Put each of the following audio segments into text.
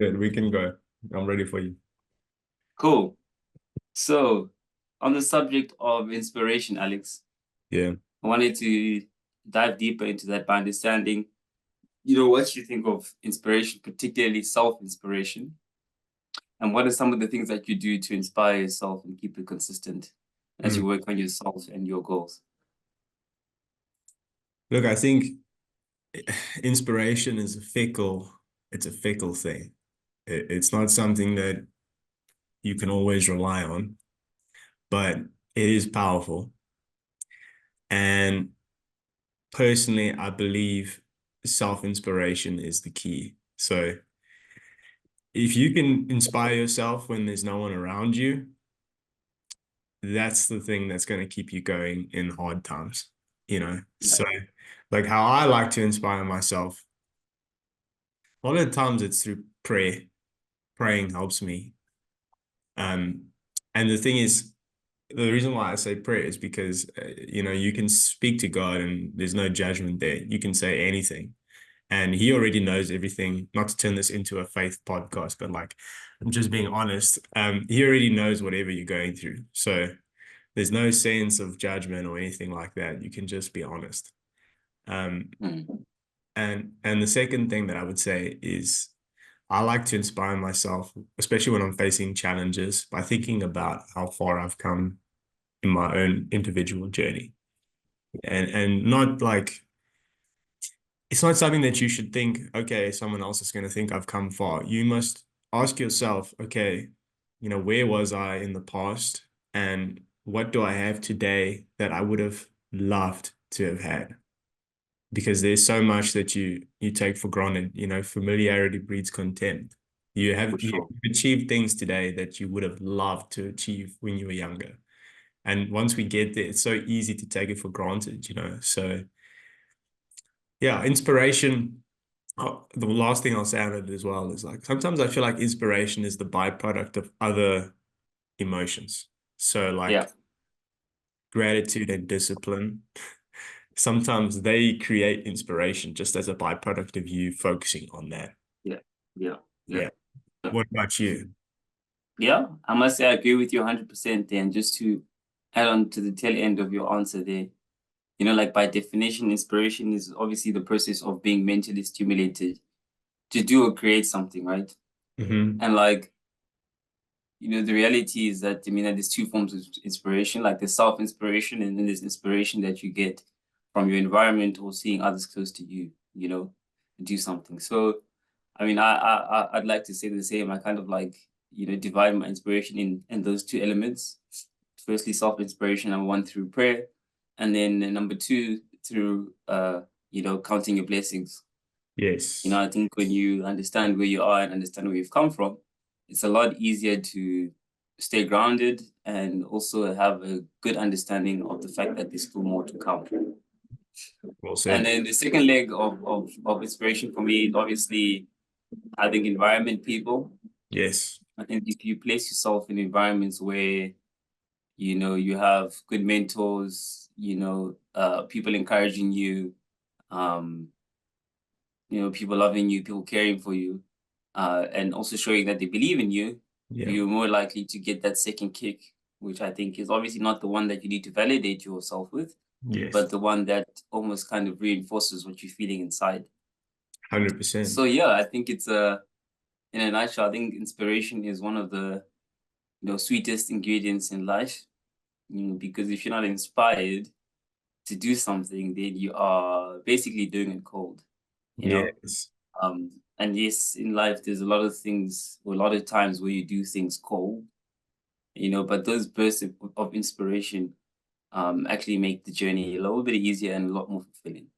Good, we can go. I'm ready for you. Cool. So, on the subject of inspiration, Alex, Yeah. I wanted to dive deeper into that by understanding, what you think of inspiration, particularly self-inspiration, and what are some of the things that you do to inspire yourself and keep it consistent as Mm. you work on yourself and your goals? Look, I think inspiration is it's a fickle thing. It's not something that you can always rely on, but it is powerful. And personally, I believe self-inspiration is the key. So if you can inspire yourself when there's no one around you, that's the thing that's going to keep you going in hard times, you know? Yeah. So like how I like to inspire myself, a lot of the times it's through prayer. Praying helps me. Um, and the thing is, the reason why I say prayer is because, you can speak to God and there's no judgment there. You can say anything. And he already knows everything, not to turn this into a faith podcast, but like, I'm just being honest. He already knows whatever you're going through. So there's no sense of judgment or anything like that. You can just be honest. Um, Mm. and the second thing that I would say is I like to inspire myself, especially when I'm facing challenges, by thinking about how far I've come in my own individual journey. And not like it's not something that you should think, okay, someone else is going to think I've come far. You must ask yourself, okay, where was I in the past and what do I have today that I would have loved to have had? Because there's so much that you take for granted. Familiarity breeds contempt. For You've sure. achieved things today that you would have loved to achieve when you were younger. And once we get there, it's so easy to take it for granted. So yeah, inspiration. Oh, the last thing I'll say on it as well is like sometimes I feel like inspiration is the byproduct of other emotions. So Yeah. like gratitude and discipline, sometimes they create inspiration just as a byproduct of you focusing on that. Yeah. Yeah. Yeah. Yeah. What about you? Yeah, I must say I agree with you 100% there. And just to add on to the tail end of your answer there, like by definition, inspiration is obviously the process of being mentally stimulated to do or create something, right? Hmm. And like, the reality is that, that there's two forms of inspiration, like there's self-inspiration and then there's inspiration that you get from your environment or seeing others close to you, do something. So, I'd like to say the same. I kind of like, divide my inspiration in those two elements. Firstly, self-inspiration, number one, through prayer. And then number two, through, counting your blessings. Yes. I think when you understand where you are and understand where you've come from, it's a lot easier to stay grounded and also have a good understanding of the fact that there's still more to come. Well And said. then the second leg of inspiration for me is obviously, I think, environment people. Yes. I think if you place yourself in environments where, you have good mentors, people encouraging you, um, people loving you, people caring for you, and also showing that they believe in you, Yeah. you're more likely to get that second kick, which I think is obviously not the one that you need to validate yourself with, Yes. but the one that almost kind of reinforces what you're feeling inside. 100%. So yeah, I think it's in a nutshell, I think inspiration is one of the sweetest ingredients in life. Because if you're not inspired to do something, then you are basically doing it cold. You know, Yes. and yes, in life, there's a lot of things, or a lot of times where you do things cold, but those bursts of inspiration actually make the journey a little bit easier and a lot more fulfilling.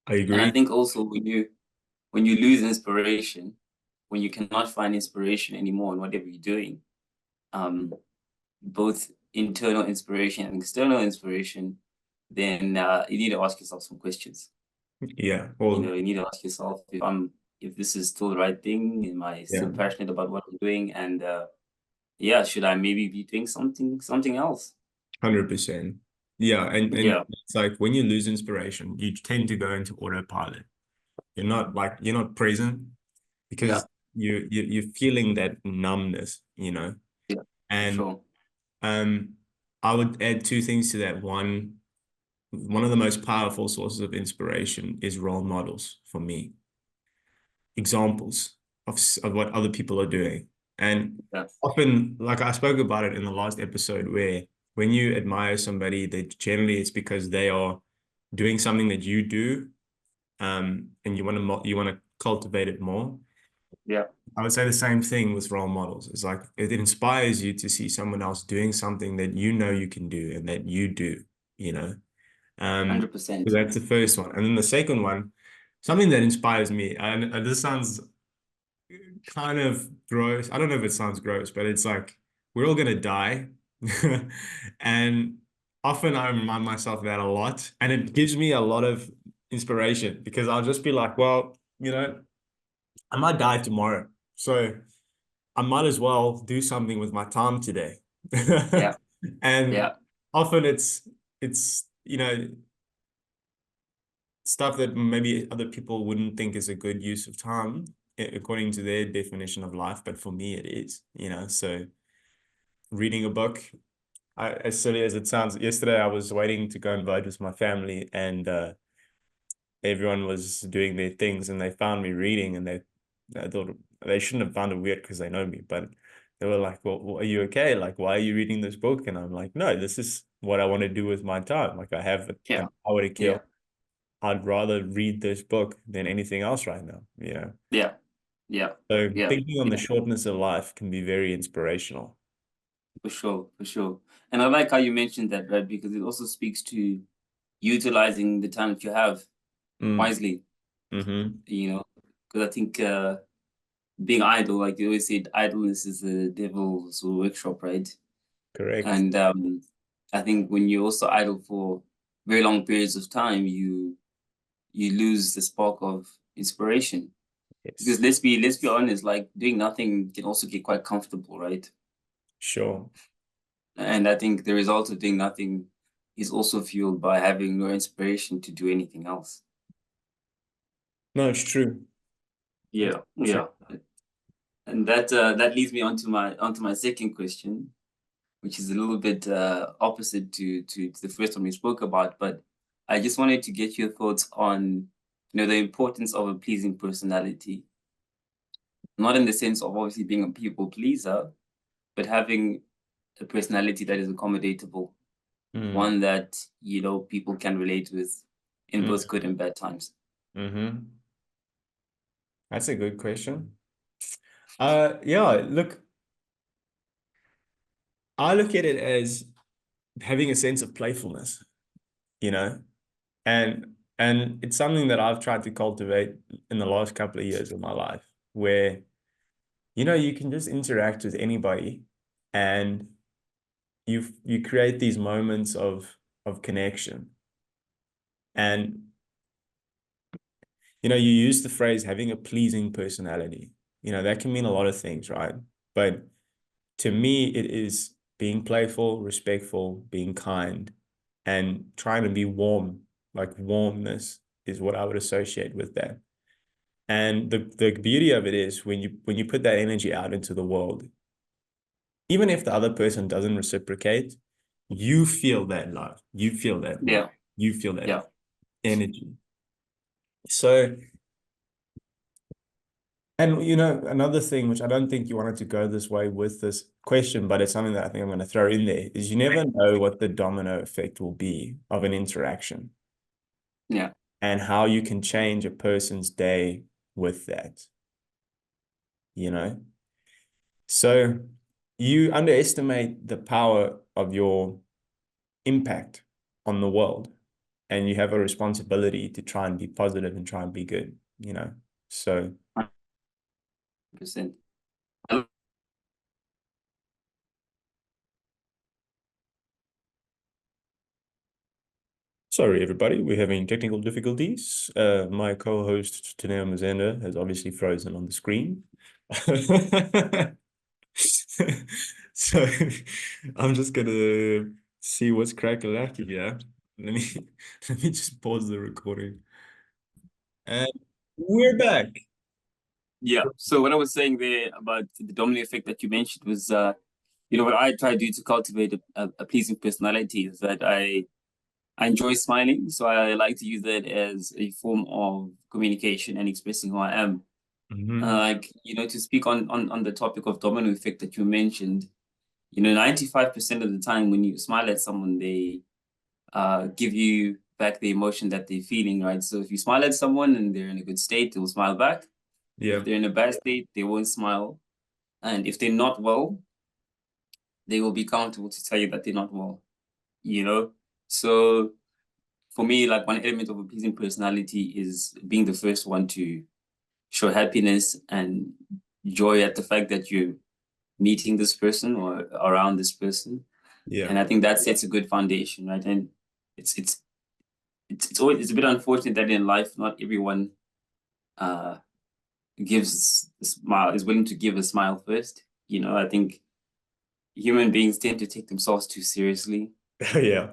I And I agree. think also when you lose inspiration, when you cannot find inspiration anymore in whatever you're doing, um, both internal inspiration and external inspiration, then you need to ask yourself some questions. Yeah. Well, You need to ask yourself if this is still the right thing. Am I yeah, still passionate about what I'm doing? And yeah, should I maybe be doing something else? 100%. Yeah. And Yeah, it's like when you lose inspiration, you tend to go into autopilot. You're not present yeah, because you're feeling that numbness, you know. Yeah, for And sure. um I would add two things to that. One of the most powerful sources of inspiration is role models for me, examples of what other people are doing. And Yeah, often, like I spoke about it in the last episode, where when you admire somebody, that generally it's because they are doing something that you do, and you want to cultivate it more. yeah, I would say the same thing with role models. It's like it inspires you to see someone else doing something that you know you can do and that you do, you know. Um, so 100%. that's the first one. And then the second one, something that inspires me, and this sounds kind of gross. I don't know if it sounds gross, but it's like we're all gonna die. And often I remind myself of that a lot. And it gives me a lot of inspiration because I'll just be like, well, I might die tomorrow. So I might as well do something with my time today. Yeah, And yeah, often it's stuff that maybe other people wouldn't think is a good use of time according to their definition of life, but for me it is, so reading a book. As silly as it sounds, yesterday I was waiting to go and vote with my family, and everyone was doing their things, and they found me reading, and I thought they shouldn't have found it weird because they know me, but they were like, well, are you okay? Like, why are you reading this book? And I'm like, no, this is what I want to do with my time. Like, I have yeah, an hour to yeah, kill. I'd rather read this book than anything else right now. Yeah. yeah, yeah, So yeah, thinking on the yeah, shortness of life can be very inspirational. for sure, for sure. And I like how you mentioned that, right? Because it also speaks to utilizing the time that you have Mm, wisely, mm-hmm. because I think being idle, like they always said, idleness is the devil's workshop, right? Correct. And I think when you're also idle for very long periods of time, you lose the spark of inspiration. Because Yes. let's be honest, like doing nothing can also get quite comfortable, right? Sure. And I think the result of doing nothing is also fueled by having no inspiration to do anything else. No, it's true. It's Yeah, true. yeah. And that leads me onto my second question, which is a little bit opposite to the first one we spoke about. But I just wanted to get your thoughts on, the importance of a pleasing personality, not in the sense of obviously being a people pleaser, but having a personality that is accommodatable, Mm, one that people can relate with in mm, both good and bad times. mm-hmm. That's a good question. Yeah, look, I look at it as having a sense of playfulness, you know, and it's something that I've tried to cultivate in the last couple of years of my life, where you can just interact with anybody, and you create these moments of connection. And you use the phrase having a pleasing personality. That can mean a lot of things, right? But to me, it is being playful, respectful, being kind, and trying to be warm. Like, warmness is what I would associate with that. And the beauty of it is when you put that energy out into the world, even if the other person doesn't reciprocate, you feel that love, you feel that warmth, Yeah, you feel that yeah, energy. So, and another thing, which I don't think you wanted to go this way with this question, but it's something that I think I'm going to throw in there, is you never know what the domino effect will be of an interaction yeah, and how you can change a person's day with that, you know? So you underestimate the power of your impact on the world, and you have a responsibility to try and be positive and try and be good. So 100%. sorry, everybody, we're having technical difficulties. My co-host Tineiwo has obviously frozen on the screen. So I'm just gonna see what's crack-a-lacking here. Let me let me just pause the recording. And we're back. Yeah. So what I was saying there about the domino effect that you mentioned was, what I try to do to cultivate a pleasing personality is that I enjoy smiling. So I like to use that as a form of communication and expressing who I am. Mm-hmm. To speak on the topic of domino effect that you mentioned, 95% of the time when you smile at someone, they give you back the emotion that they're feeling, right? So if you smile at someone and they're in a good state, they'll smile back. If Yeah. they're in a bad state, they won't smile. And if they're not well, they will be comfortable to tell you that they're not well, you know? So for me, like one element of a pleasing personality is being the first one to show happiness and joy at the fact that you're meeting this person or around this person. Yeah. And I think that sets a good foundation, right? And it's it's it's always it's a bit unfortunate that in life not everyone uh gives a smile is willing to give a smile first. I think human beings tend to take themselves too seriously. Yeah.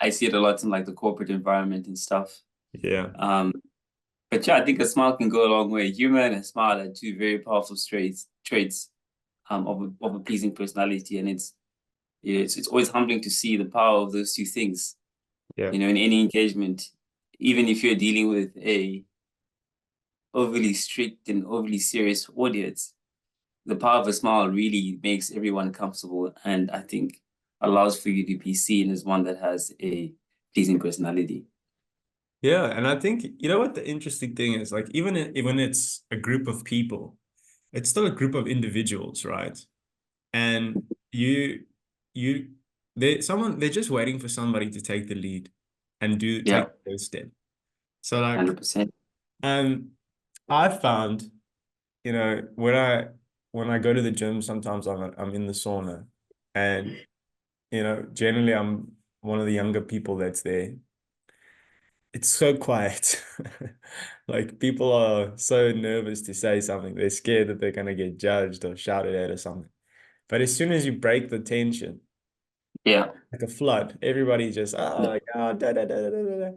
I see it a lot in like the corporate environment and stuff. Yeah. Um, but yeah, I think a smile can go a long way. Humor and a smile are two very powerful traits of a pleasing personality, and it's always humbling to see the power of those two things. Yeah. In any engagement, even if you're dealing with a overly strict and overly serious audience, the power of a smile really makes everyone comfortable, and I think allows for you to be seen as one that has a pleasing personality. Yeah. And I think, you know what the interesting thing is, like when it's a group of people, it's still a group of individuals, right? And you you they're just waiting for somebody to take the lead and take Yeah, the first step. So like 100%. um I found, when I go to the gym, sometimes I'm in the sauna, and generally I'm one of the younger people that's there. It's so quiet. Like people are so nervous to say something. They're scared that they're gonna get judged or shouted at or something. But as soon as you break the tension, Yeah, like a flood, everybody just like da, da, da, da, da, da.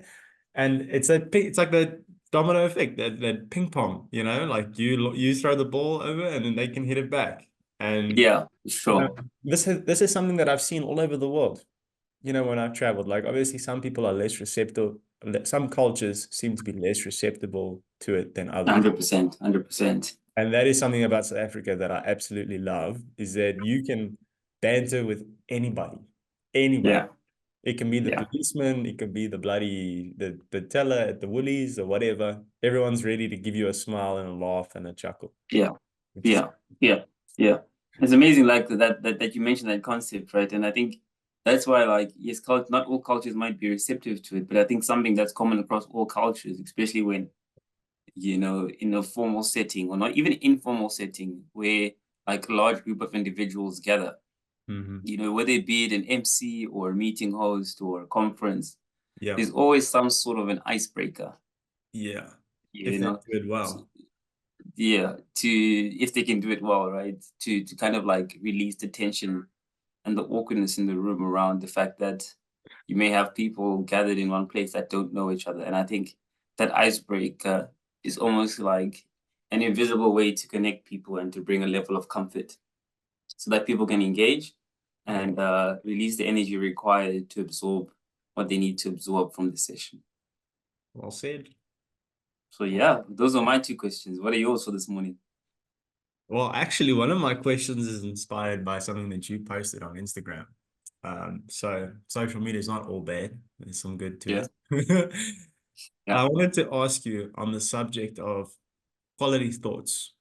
And it's like the domino effect, that ping pong, like you throw the ball over and then they can hit it back. And yeah, sure. this is something that I've seen all over the world. When I've traveled, like obviously some people are less receptive. Some cultures seem to be less receptible to it than others. 100%, 100%. And that is something about South Africa that I absolutely love, is that you can banter with anybody, anybody. Yeah, It can be the yeah, policeman, it could be the teller at the Woolies or whatever. Everyone's ready to give you a smile and a laugh and a chuckle, yeah, which is yeah, yeah, yeah. It's amazing, like that you mentioned that concept, right? And I think that's why, like, yes, not all cultures might be receptive to it, but I think something that's common across all cultures, especially when, in a formal setting or not even informal setting where like a large group of individuals gather, hmm whether it be it an MC or a meeting host or a conference, yeah, there's always some sort of an icebreaker, yeah. you If they know. do it well. Yeah, to if they can do it well, right? To kind of like release the tension and the awkwardness in the room around the fact that you may have people gathered in one place that don't know each other. And I think that icebreaker is almost like an invisible way to connect people and to bring a level of comfort so that people can engage Yeah, and release the energy required to absorb what they need to absorb from the session. well said. So yeah, those are my two questions. What are yours for this morning? Well, actually, one of my questions is inspired by something that you posted on Instagram. So social media is not all bad. There's some good to Yeah, it. yeah. I wanted to ask you on the subject of quality thoughts.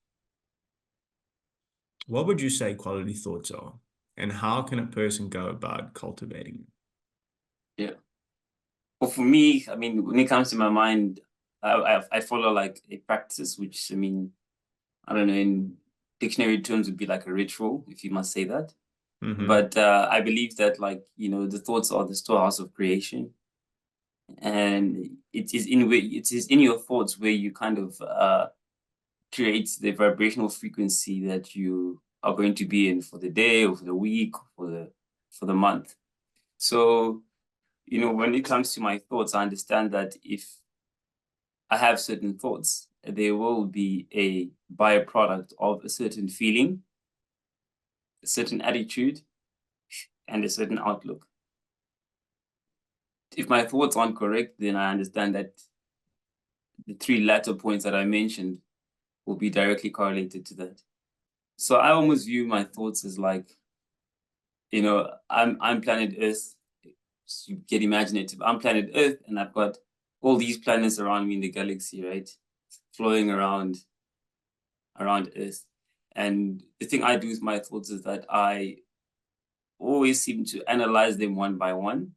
What would you say quality thoughts are, and how can a person go about cultivating them? Yeah. Well, for me, I mean, when it comes to my mind, I follow like a practice, which I mean, I don't know, in dictionary terms would be like a ritual, if you must say that. Mm-hmm. But I believe that like, the thoughts are the storehouse of creation. And it is in your thoughts where you kind of create the vibrational frequency that you are going to be in for the day or for the week or for the month. So, when it comes to my thoughts, I understand that if I have certain thoughts there will be a byproduct of a certain feeling, a certain attitude, and a certain outlook. If my thoughts aren't correct, then I understand that the three latter points that I mentioned will be directly correlated to that. So I almost view my thoughts as like, I'm planet Earth. So you get imaginative. I'm planet Earth, and I've got all these planets around me in the galaxy, right? Flowing around Earth. And the thing I do with my thoughts is that I always seem to analyze them one by one.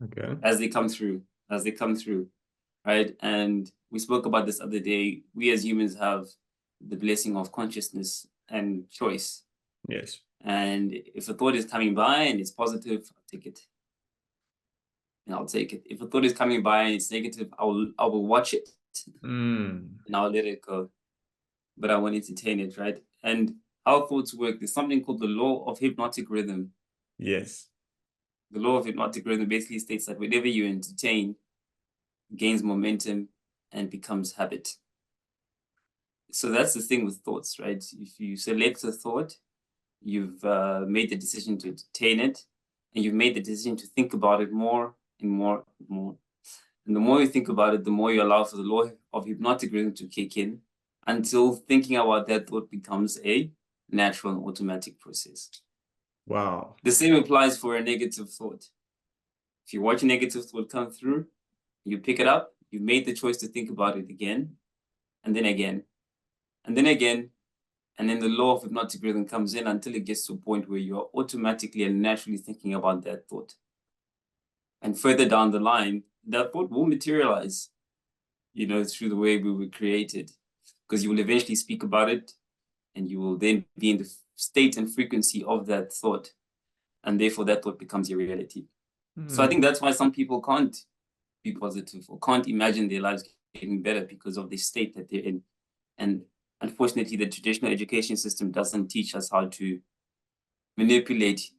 Okay. As they come through, right? And we spoke about this other day. We as humans have the blessing of consciousness and choice. Yes. And if a thought is coming by and it's positive, I'll take it. And I'll take it. If a thought is coming by and it's negative, I will watch it and I'll let it go. But I won't entertain it, right? And how thoughts work, there's something called the law of hypnotic rhythm. Yes. The law of hypnotic rhythm basically states that whatever you entertain gains momentum and becomes habit. So that's the thing with thoughts, right? If you select a thought, you've made the decision to entertain it, and you've made the decision to think about it more and more and more. And the more you think about it, the more you allow for the law of hypnotic rhythm to kick in until thinking about that thought becomes a natural and automatic process. Wow. The same applies for a negative thought. If you watch a negative thought come through, you pick it up, you made the choice to think about it again, and then again, and then again, and then the law of hypnotic rhythm comes in until it gets to a point where you're automatically and naturally thinking about that thought. And further down the line, that thought will materialize, through the way we were created, because you will eventually speak about it, and you will then be in the state and frequency of that thought, and therefore that thought becomes your reality. So I think that's why some people can't be positive or can't imagine their lives getting better because of the state that they're in. And unfortunately, the traditional education system doesn't teach us how to manipulate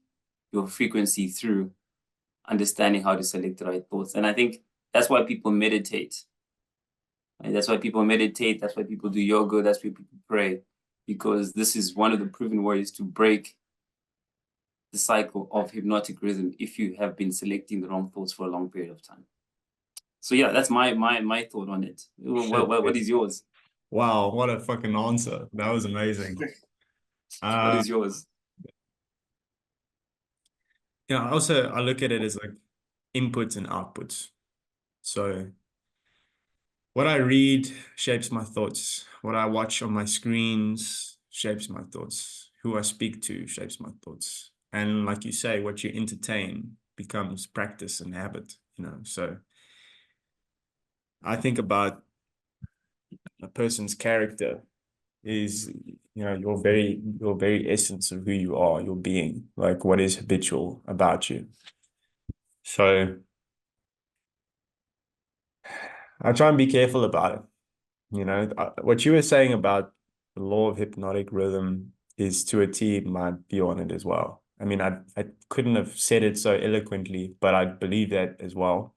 your frequency through understanding how to select the right thoughts. And I think that's why people meditate. Right? That's why people meditate. That's why people do yoga. That's why people pray, because this is one of the proven ways to break the cycle of hypnotic rhythm if you have been selecting the wrong thoughts for a long period of time. So yeah, that's my thought on it. What is yours? Wow, what a fucking answer. That was amazing. What is yours? Yeah, also I look at it as like inputs and outputs. So what I read shapes my thoughts. What I watch on my screens shapes my thoughts. Who I speak to shapes my thoughts. And like you say, what you entertain becomes practice and habit. So I think about a person's character is, your very essence of who you are, your being, like what is habitual about you. So I try and be careful about it. What you were saying about the law of hypnotic rhythm is to a T my view on it as well. I mean, I couldn't have said it so eloquently, but I believe that as well.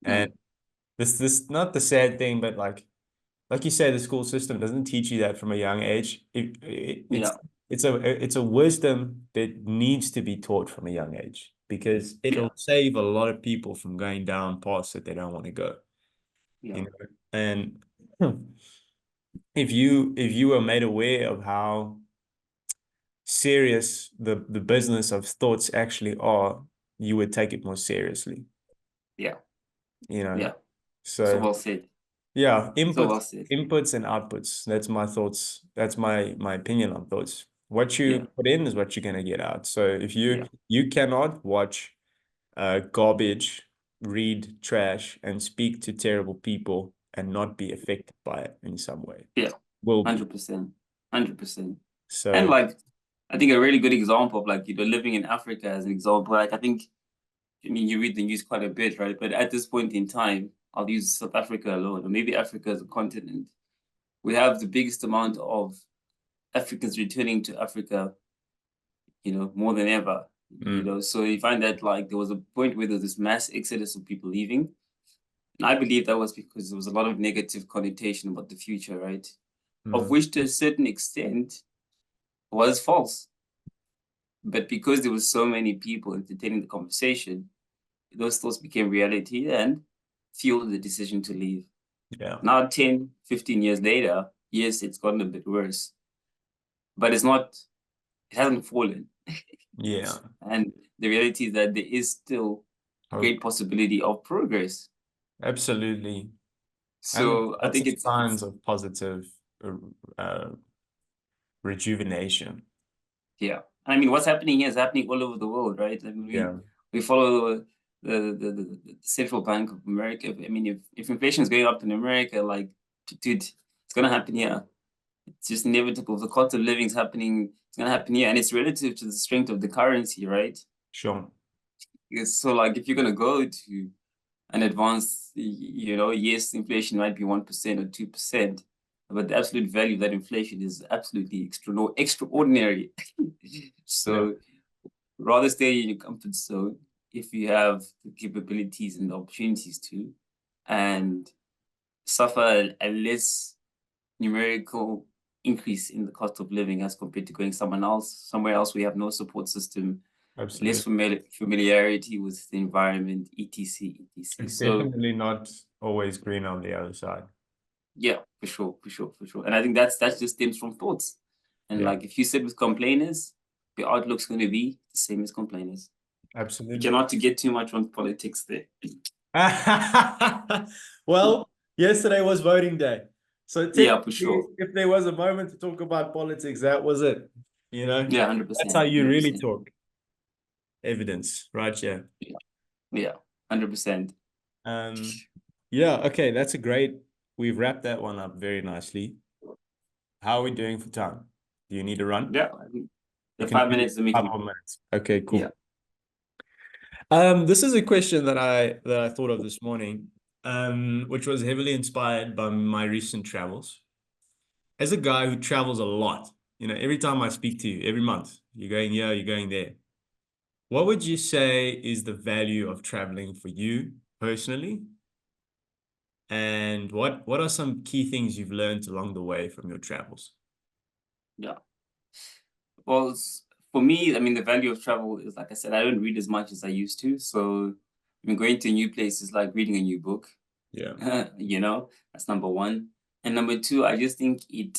And this not the sad thing, but like you say, the school system doesn't teach you that from a young age. It's a wisdom that needs to be taught from a young age because it'll save a lot of people from going down paths that they don't want to go. And if you were made aware of how serious the business of thoughts actually are, you would take it more seriously. Yeah. So So well said. yeah, So well said. inputs and outputs. That's my thoughts. That's my opinion on thoughts. What you put in is what you're gonna get out. So if you cannot watch garbage, read trash, and speak to terrible people and not be affected by it in some way. Yeah. Will be. 100%. 100%. So And I think a really good example of living in Africa as an example, you read the news quite a bit, right? But at this point in time, I'll use South Africa alone, or maybe Africa as a continent. We have the biggest amount of Africans returning to Africa, more than ever. So you find that there was a point where there was this mass exodus of people leaving. And I believe that was because there was a lot of negative connotation about the future, right? Of Mm, which to a certain extent was false. But because there was so many people entertaining the conversation, those thoughts became reality and fueled the decision to leave. yeah. Now, 10, 15 years later, yes, it's gotten a bit worse, but it's not, it hasn't fallen. Yeah. And the reality is that there is still great Hope. possibility of progress. Absolutely. And there's So I lots think of it's signs of positive uh, uh, rejuvenation. yeah. I mean, what's happening here is happening all over the world, right? I mean, Yeah, we follow the Central Bank of America. I mean, if inflation is going up in America, like, dude, it's gonna happen here. It's just inevitable. The cost of living is happening. It's gonna happen here, and it's relative to the strength of the currency, right? sure. So, like, if you're gonna go to an advanced, yes, inflation might be 1% or 2%, but the absolute value of that inflation is absolutely extraordinary. Yeah, So rather stay in your comfort zone if you have the capabilities and the opportunities to, and suffer a less numerical increase in the cost of living as compared to going somewhere else we have no support system, less absolutely. familiarity with the environment, etc, etc. It's So definitely not always green on the other side. yeah, for sure, for sure, for sure. And I think that just stems from thoughts. And Yeah, like if you sit with complainers, the outlook's going to be the same as complainers. You absolutely. cannot to get too much on politics there. Well, yesterday was voting day. So Yeah, for technically, sure. if there was a moment to talk about politics, that was it. You know, Yeah, hundred that's how percent, you hundred really percent. talk. Evidence, right? Yeah. Yeah, yeah, 100%. Um, yeah, okay, that's a great. We've wrapped that one up very nicely. How are we doing for time? Do you need to run? Yeah, I think You the can five do minutes is a five meeting. more minutes. Okay, Yeah, cool. This is a question that I thought of this morning, which was heavily inspired by my recent travels. As a guy who travels a lot, every time I speak to you, every month, you're going here, you're going there. What would you say is the value of traveling for you personally? And what are some key things you've learned along the way from your travels? yeah. Well, for me, I mean, the value of travel is, like I said, I don't read as much as I used to. So, I mean, going to a new place is like reading a new book. Yeah. That's number one. And number two, I just think it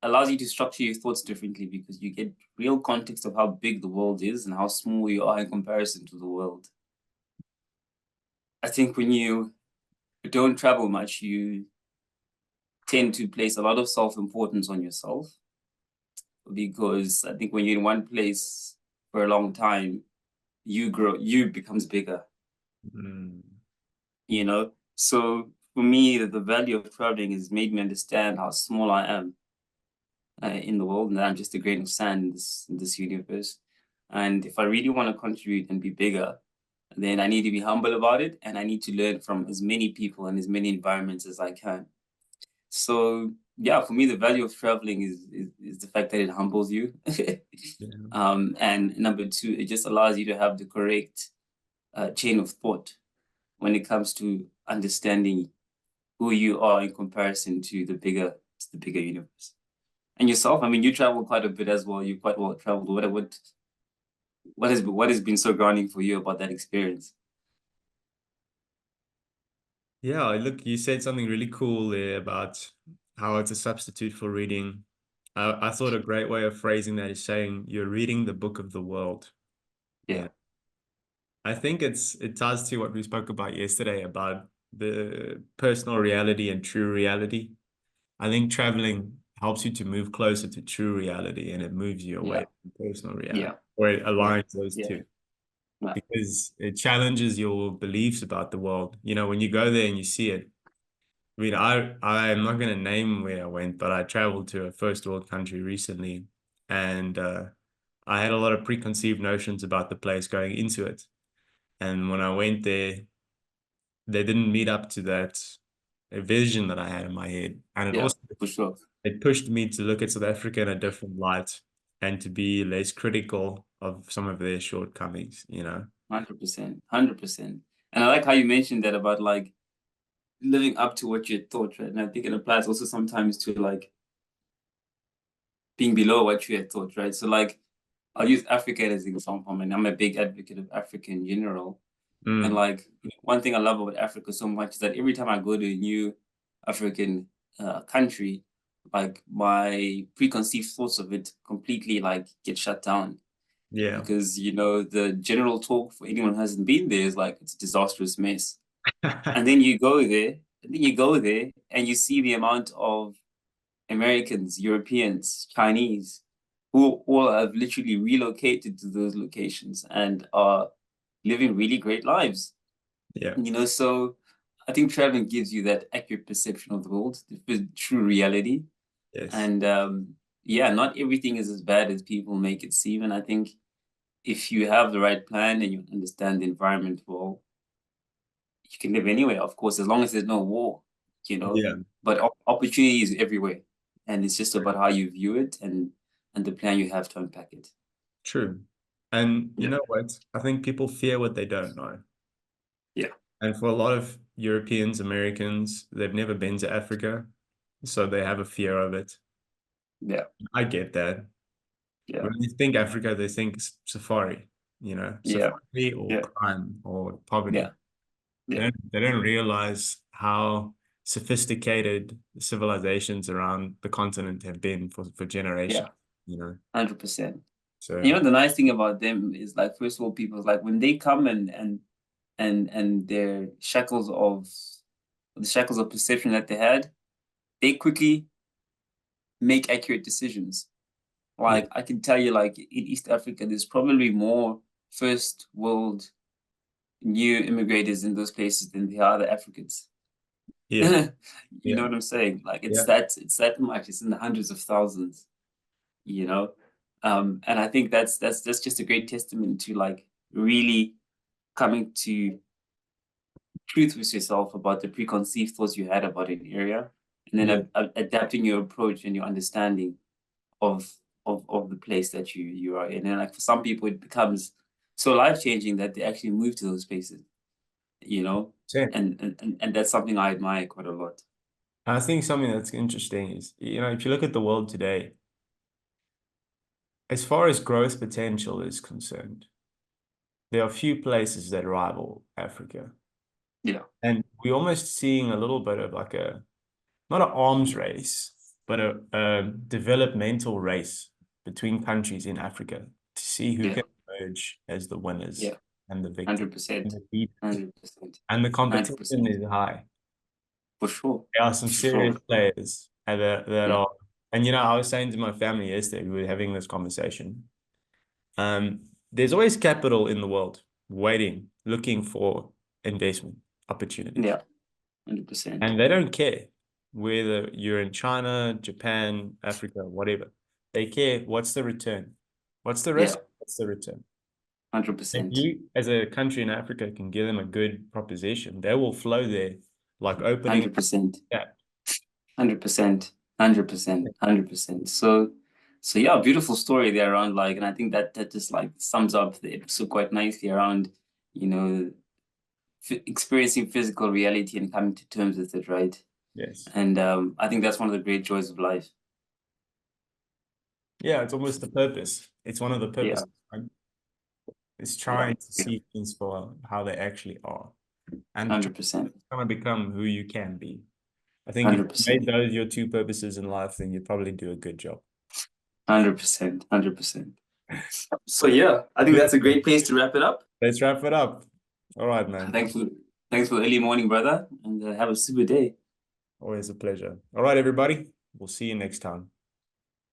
allows you to structure your thoughts differently because you get real context of how big the world is and how small you are in comparison to the world. I think when you don't travel much, you tend to place a lot of self-importance on yourself because I think when you're in one place for a long time, you becomes bigger, Mm, you know? So for me, the value of traveling has made me understand how small I am in the world, and that I'm just a grain of sand in this universe. And if I really want to contribute and be bigger, then I need to be humble about it, and I need to learn from as many people and as many environments as I can. So yeah, for me, the value of traveling is the fact that it humbles you. yeah. And number two, it just allows you to have the correct chain of thought when it comes to understanding who you are in comparison to the bigger universe. And yourself, I mean, you travel quite a bit as well. You're quite well traveled. What has been so grounding for you about that experience? Yeah, look, you said something really cool there about how it's a substitute for reading. I thought a great way of phrasing that is saying you're reading the book of the world. Yeah, Yeah. I think it ties to what we spoke about yesterday about the personal reality and true reality. I think traveling helps you to move closer to true reality and it moves you yeah, away from personal reality, yeah, or it yeah, aligns those yeah, two yeah, because it challenges your beliefs about the world. When you go there and you see it, I mean, I'm not going to name where I went, but I traveled to a first world country recently, and I had a lot of preconceived notions about the place going into it. And when I went there, they didn't meet up to that vision that I had in my head. And it yeah, also for sure. it pushed me to look at South Africa in a different light and to be less critical of some of their shortcomings. 100%, 100%. And I like how you mentioned that about like living up to what you had thought, right? And I think it applies also sometimes to like being below what you had thought, right? So like I'll use Africa as an example. I mean, I'm a big advocate of Africa in general. And Mm, like one thing I love about Africa so much is that every time I go to a new African country, like my preconceived thoughts of it completely like get shut down yeah. because you know the general talk for anyone who hasn't been there is like it's a disastrous mess. And then you go there, and you see the amount of Americans, Europeans, Chinese who all have literally relocated to those locations and are living really great lives. Yeah. You know, so I think traveling gives you that accurate perception of the world, the true reality. Yes. And yeah, not everything is as bad as people make it seem. And I think if you have the right plan and you understand the environment well, you can live anywhere, of course, as long as there's no war, you know. Yeah. But opportunity is everywhere. And it's just about how you view it and the plan you have to unpack it. True. And you Yeah. know what? I think people fear what they don't know. Yeah. And for a lot of Europeans, Americans, they've never been to Africa, so they have a fear of it. Yeah. I get that. Yeah. When they think Africa, they think safari, Yeah. safari or Yeah. crime or Yeah. poverty. Yeah. They don't realize how sophisticated civilizations around the continent have been for Yeah. generations, you know. 100%. And you So know the nice thing about them is like first of all, people's like when they come and their shackles of the shackles of perception that they had, they quickly make accurate decisions. yeah, Like I can tell you, like in East Africa, there's probably more first world new immigrators in those places than there are the Africans. yeah, You know yeah, what I'm saying? Like yeah, it's that much. It's in the hundreds of thousands, you know? And I think that's just a great testament to like really coming to truth with yourself about the preconceived thoughts you had about an area, and then yeah. adapting your approach and your understanding of of the place that you are in. And like for some people, it becomes so life changing that they actually move to those spaces, you know, Same. and that's something I admire quite a lot. I think something that's interesting is, if you look at the world today, as far as growth potential is concerned, there are few places that rival Africa. Yeah, And we're almost seeing a little bit of like not an arms race, but a developmental race between countries in Africa to see who yeah, can emerge as the winners yeah, and the victors hundred and percent, the leaders. 100%, And the hundred competition percent, is high. for sure, There are some for sure. serious players that Yeah, are, and I was saying to my family yesterday, we were having this conversation. There's always capital in the world waiting, looking for investment opportunities. yeah, 100%. And they don't care whether you're in China, Japan, Africa, whatever. They care what's the return? What's the Yeah, risk? What's the return? hundred If percent, you, as a country in Africa, can give them a good proposition, they will flow there like opening 100%. that. 100%, 100%, 100%. So yeah, beautiful story there around like, and I think that just like sums up the episode quite nicely around, you know, experiencing physical reality and coming to terms with it, right? Yes. And I think that's one of the great joys of life. Yeah, it's almost the purpose. It's one of the Yeah, purposes, right? It's yeah, trying to yeah, see things for how they actually are and 100%, trying to become who you can be. I think if you made 100%, those your two purposes in life, then you probably do a good job. 100%, 100%. So yeah, I think that's a great place to wrap it up. Let's wrap it up. All right, man. Thanks for thanks for the early morning, brother, and have a super day. Always a pleasure. All right, everybody. We'll see you next time.